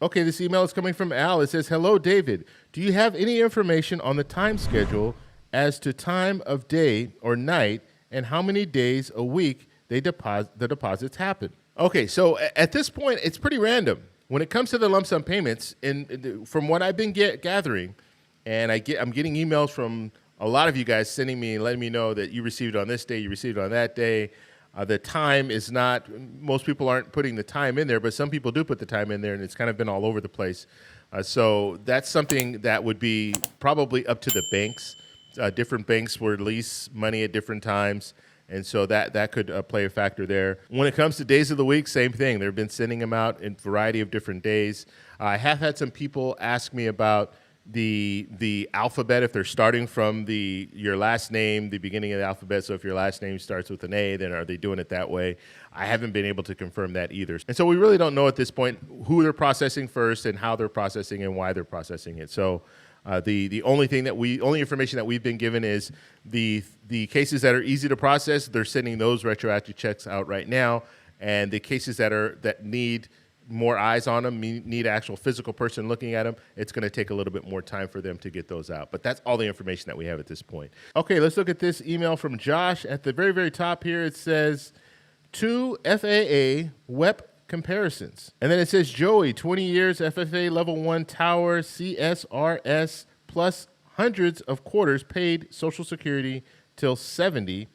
Okay, this email is coming from Al. It says, hello, David. Do you have any information on the time schedule as to time of day or night and how many days a week the deposits happen? Okay, so at this point, it's pretty random. When it comes to the lump sum payments, from what I've been gathering, and I'm getting emails from a lot of you guys sending me and letting me know that you received it on this day, you received it on that day. The time is not, most people aren't putting the time in there, but some people do put the time in there, and it's kind of been all over the place. So that's something that would be probably up to the banks. Different banks will release money at different times, and so that could play a factor there. When it comes to days of the week, same thing. They've been sending them out in a variety of different days. I have had some people ask me about the alphabet, if they're starting from your last name, the beginning of the alphabet. So if your last name starts with an A, then are they doing it that way? I haven't been able to confirm that either. And so we really don't know at this point who they're processing first and how they're processing and why they're processing it. So the only information that we've been given is the cases that are easy to process, they're sending those retroactive checks out right now. And the cases that need more eyes on them, need an actual physical person looking at them, it's going to take a little bit more time for them to get those out. But that's all the information that we have at this point. Okay, let's look at this email from Josh. At the very, very top here, it says, 2 FAA WEP comparisons. And then it says, Joey, 20 years, FFA Level 1 Tower, CSRS, plus hundreds of quarters paid Social Security till 70,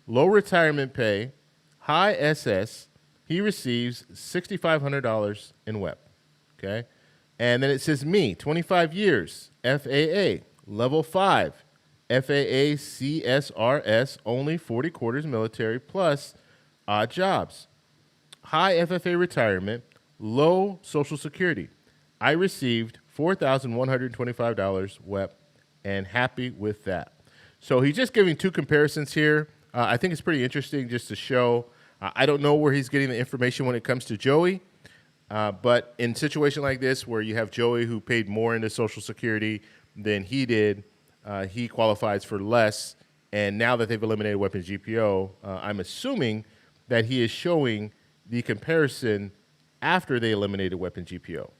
low retirement pay, high SS. He receives $6,500 in WEP, okay? And then it says me, 25 years, FAA, level 5, FAA CSRS, only 40 quarters military, plus odd jobs. High FFA retirement, low Social Security. I received $4,125 WEP, and happy with that. So he's just giving 2 comparisons here. I think it's pretty interesting just to show. I don't know where he's getting the information when it comes to Joey, but in a situation like this where you have Joey who paid more into Social Security than he did, he qualifies for less, and now that they've eliminated weapons GPO, I'm assuming that he is showing the comparison after they eliminated weapons GPO.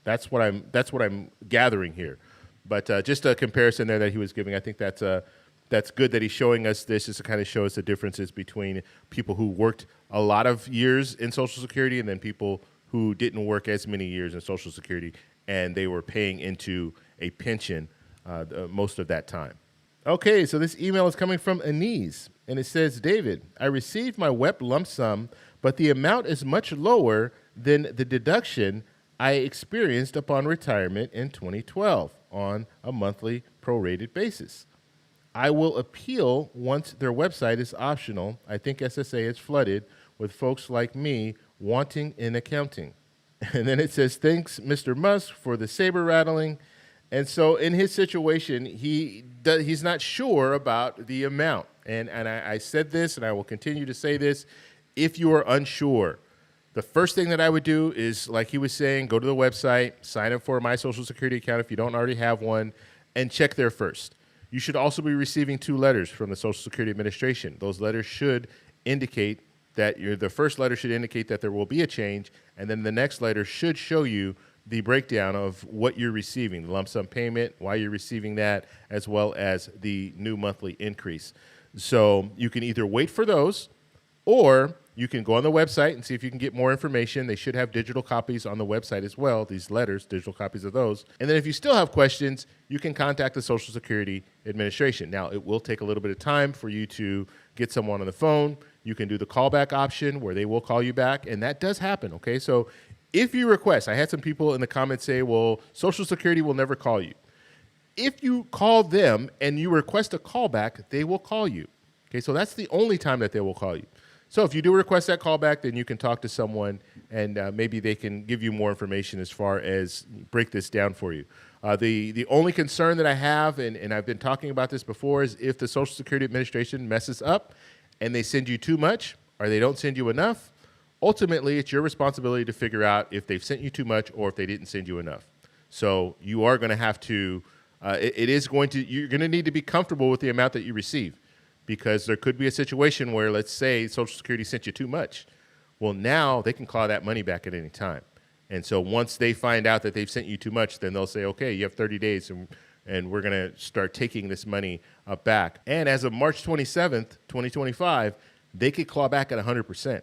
That's what I'm gathering here, but just a comparison there that he was giving. I think that's good that he's showing us this, just to kind of show us the differences between people who worked a lot of years in Social Security and then people who didn't work as many years in Social Security and they were paying into a pension most of that time. Okay, so this email is coming from Anise, and it says, David, I received my WEP lump sum, but the amount is much lower than the deduction I experienced upon retirement in 2012 on a monthly prorated basis. I will appeal once their website is optional. I think SSA is flooded with folks like me wanting in accounting. And then it says, thanks, Mr. Musk, for the saber rattling. And so in his situation, he's not sure about the amount. And I said this, and I will continue to say this. If you are unsure, the first thing that I would do is, like he was saying, go to the website, sign up for my Social Security account if you don't already have one, and check there first. You should also be receiving 2 letters from the Social Security Administration. Those letters should indicate that the first letter should indicate that there will be a change, and then the next letter should show you the breakdown of what you're receiving, the lump sum payment, why you're receiving that, as well as the new monthly increase. So you can either wait for those, or you can go on the website and see if you can get more information. They should have digital copies on the website as well, these letters, digital copies of those. And then if you still have questions, you can contact the Social Security Administration. Now, it will take a little bit of time for you to get someone on the phone. You can do the callback option where they will call you back, and that does happen, okay? So if you request, I had some people in the comments say, well, Social Security will never call you. If you call them and you request a callback, they will call you, okay? So that's the only time that they will call you. So if you do request that callback, then you can talk to someone, and maybe they can give you more information as far as break this down for you. The only concern that I have, and I've been talking about this before, is if the Social Security Administration messes up and they send you too much or they don't send you enough, ultimately it's your responsibility to figure out if they've sent you too much or if they didn't send you enough. So you are going to have to, you're going to need to be comfortable with the amount that you receive. Because there could be a situation where, let's say, Social Security sent you too much. Well, now they can claw that money back at any time. And so once they find out that they've sent you too much, then they'll say, okay, you have 30 days and we're going to start taking this money back. And as of March 27th, 2025, they could claw back at 100%.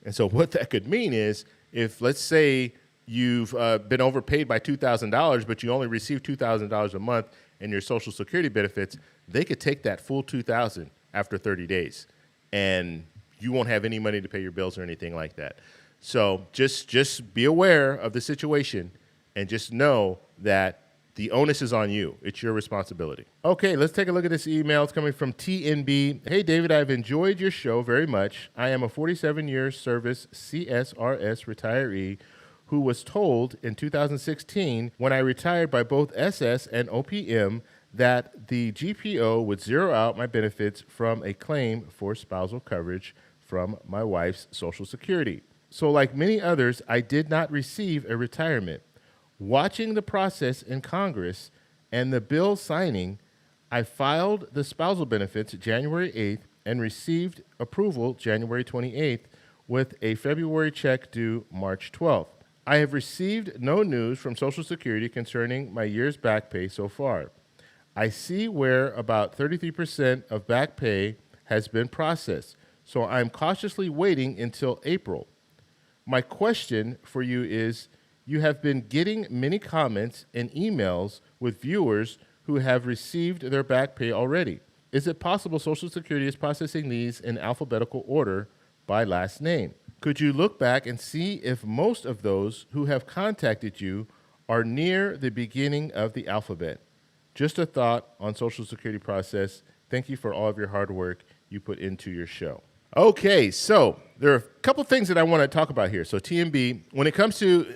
And so what that could mean is if, let's say, you've been overpaid by $2,000, but you only receive $2,000 a month in your Social Security benefits, they could take that full $2,000 after 30 days, and you won't have any money to pay your bills or anything like that. So just be aware of the situation and just know that the onus is on you. It's your responsibility. Okay, let's take a look at this email. It's coming from TNB. Hey, David, I've enjoyed your show very much. I am a 47-year service CSRS retiree who was told in 2016 when I retired by both SS and OPM that the GPO would zero out my benefits from a claim for spousal coverage from my wife's Social Security. So like many others, I did not receive a retirement. Watching the process in Congress and the bill signing, I filed the spousal benefits January 8th and received approval January 28th with a February check due March 12th. I have received no news from Social Security concerning my year's back pay so far. I see where about 33% of back pay has been processed, so I'm cautiously waiting until April. My question for you is, you have been getting many comments and emails with viewers who have received their back pay already. Is it possible Social Security is processing these in alphabetical order by last name? Could you look back and see if most of those who have contacted you are near the beginning of the alphabet? Just a thought on Social Security process. Thank you for all of your hard work you put into your show. Okay, so there are a couple things that I want to talk about here. So TMB, when it comes to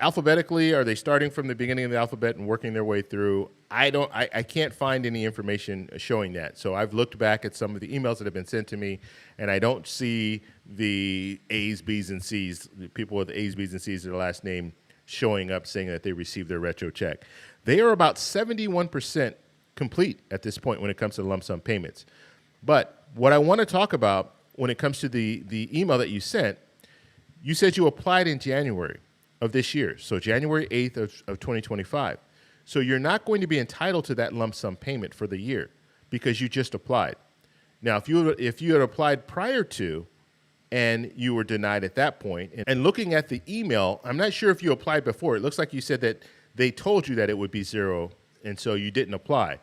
alphabetically, are they starting from the beginning of the alphabet and working their way through? I can't find any information showing that. So I've looked back at some of the emails that have been sent to me, and I don't see the A's, B's, and C's, the people with A's, B's, and C's, their last name, showing up saying that they received their retro check. They are about 71% complete at this point when it comes to lump sum payments. But what I want to talk about when it comes to the email that you sent, you said you applied in January of this year, so January 8th of 2025. So you're not going to be entitled to that lump sum payment for the year because you just applied. Now, if you had applied prior to and you were denied at that point, and looking at the email, I'm not sure if you applied before. It looks like you said that they told you that it would be zero, and so you didn't apply.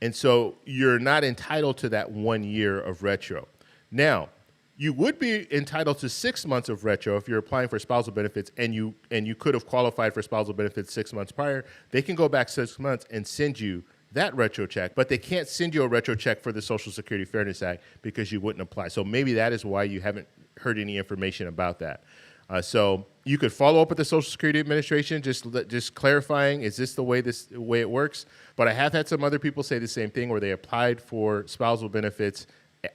And so you're not entitled to that 1 year of retro. Now, you would be entitled to 6 months of retro if you're applying for spousal benefits and you could have qualified for spousal benefits 6 months prior. They can go back 6 months and send you that retro check, but they can't send you a retro check for the Social Security Fairness Act because you wouldn't apply. So maybe that is why you haven't heard any information about that. So you could follow up with the Social Security Administration, just clarifying, is this the way it works? But I have had some other people say the same thing where they applied for spousal benefits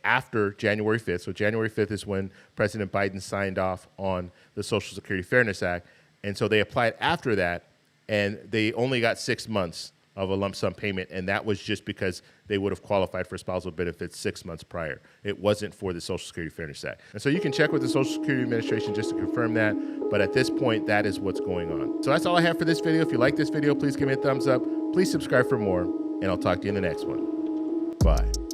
after January 5th. So January 5th is when President Biden signed off on the Social Security Fairness Act. And so they applied after that, and they only got 6 months of a lump sum payment, and that was just because they would have qualified for spousal benefits 6 months prior. It wasn't for the Social Security Fairness Act. And so you can check with the Social Security Administration just to confirm that, but at this point, that is what's going on. So that's all I have for this video. If you like this video, please give me a thumbs up. Please subscribe for more, and I'll talk to you in the next one. Bye.